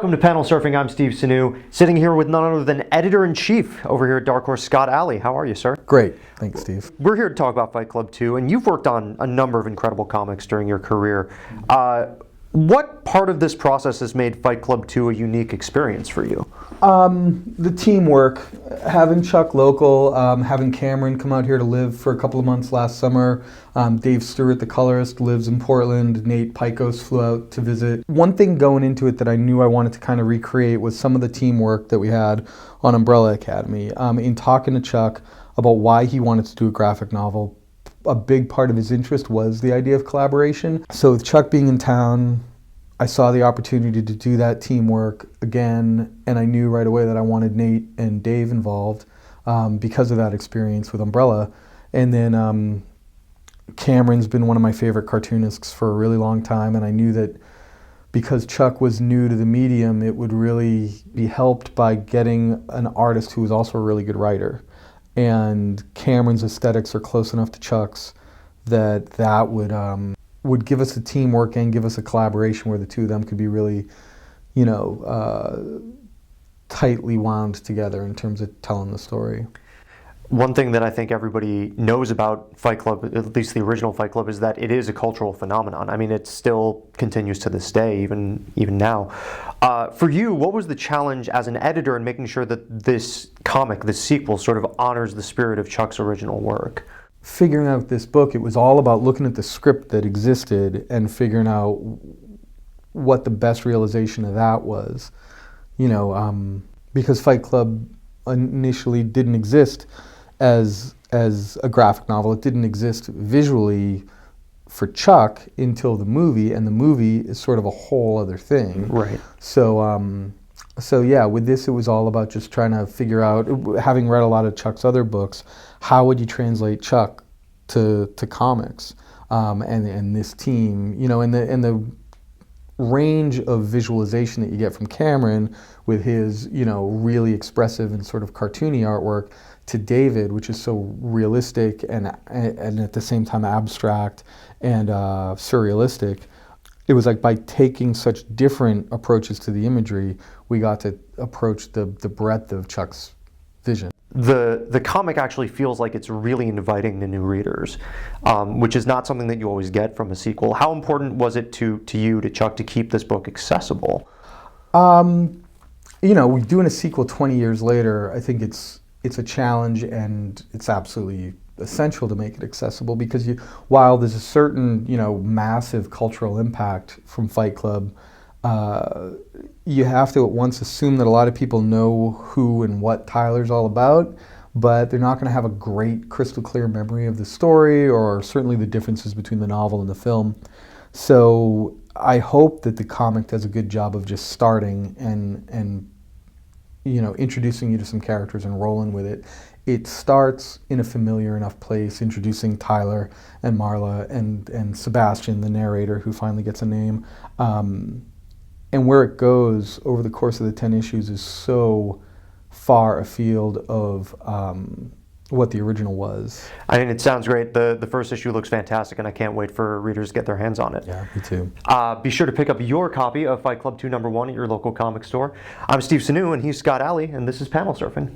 Welcome to Panel Surfing. I'm Steve Sanu, sitting here with none other than Editor-in-Chief over here at Dark Horse, Scott Allie. How are you, sir? Great. Thanks, Steve. We're here to talk about Fight Club 2, and you've worked on a number of incredible comics during your career. What part of this process has made Fight Club 2 a unique experience for you? The teamwork, having Chuck local, having Cameron come out here to live for a couple of months last summer. Dave Stewart, the colorist, lives in Portland. Nate Picos flew out to visit. One thing going into it that I knew I wanted to kind of recreate was some of the teamwork that we had on Umbrella Academy. In talking to Chuck about why he wanted to do a graphic novel, a big part of his interest was the idea of collaboration. So with Chuck being in town, I saw the opportunity to do that teamwork again, and I knew right away that I wanted Nate and Dave involved because of that experience with Umbrella. And then Cameron's been one of my favorite cartoonists for a really long time, and I knew that because Chuck was new to the medium, it would really be helped by getting an artist who was also a really good writer. And Cameron's aesthetics are close enough to Chuck's that would give us a teamwork and give us a collaboration where the two of them could be really, tightly wound together in terms of telling the story. One thing that I think everybody knows about Fight Club, at least the original Fight Club, is that it is a cultural phenomenon. I mean, it still continues to this day, even now. For you, what was the challenge as an editor in making sure that this comic, this sequel, sort of honors the spirit of Chuck's original work? Figuring out this book, it was all about looking at the script that existed and figuring out what the best realization of that was. Because Fight Club initially didn't exist as a graphic novel. It didn't exist visually for Chuck until the movie, and the movie is sort of a whole other thing. Right. So yeah, with this it was all about just trying to figure out, having read a lot of Chuck's other books, how would you translate Chuck to comics? And this team, and the range of visualization that you get from Cameron with his, really expressive and sort of cartoony artwork, to David, which is so realistic and at the same time abstract and surrealistic. It was like by taking such different approaches to the imagery, we got to approach the breadth of Chuck's vision. The comic actually feels like it's really inviting to new readers, which is not something that you always get from a sequel. How important was it to Chuck, to keep this book accessible? We're doing a sequel 20 years later. I think it's a challenge, and it's absolutely essential to make it accessible, because while there's a certain massive cultural impact from Fight Club, you have to at once assume that a lot of people know who and what Tyler's all about, but they're not going to have a great crystal clear memory of the story, or certainly the differences between the novel and the film. So I hope that the comic does a good job of just starting and introducing you to some characters and rolling with it. It starts in a familiar enough place, introducing Tyler and Marla and Sebastian, the narrator, who finally gets a name. And where it goes over the course of the 10 issues is so far afield of what the original was. I mean, it sounds great. The first issue looks fantastic, and I can't wait for readers to get their hands on it. Yeah, me too. Be sure to pick up your copy of Fight Club 2 #1 at your local comic store. I'm Steve Sanu, and he's Scott Allie, and this is Panel Surfing.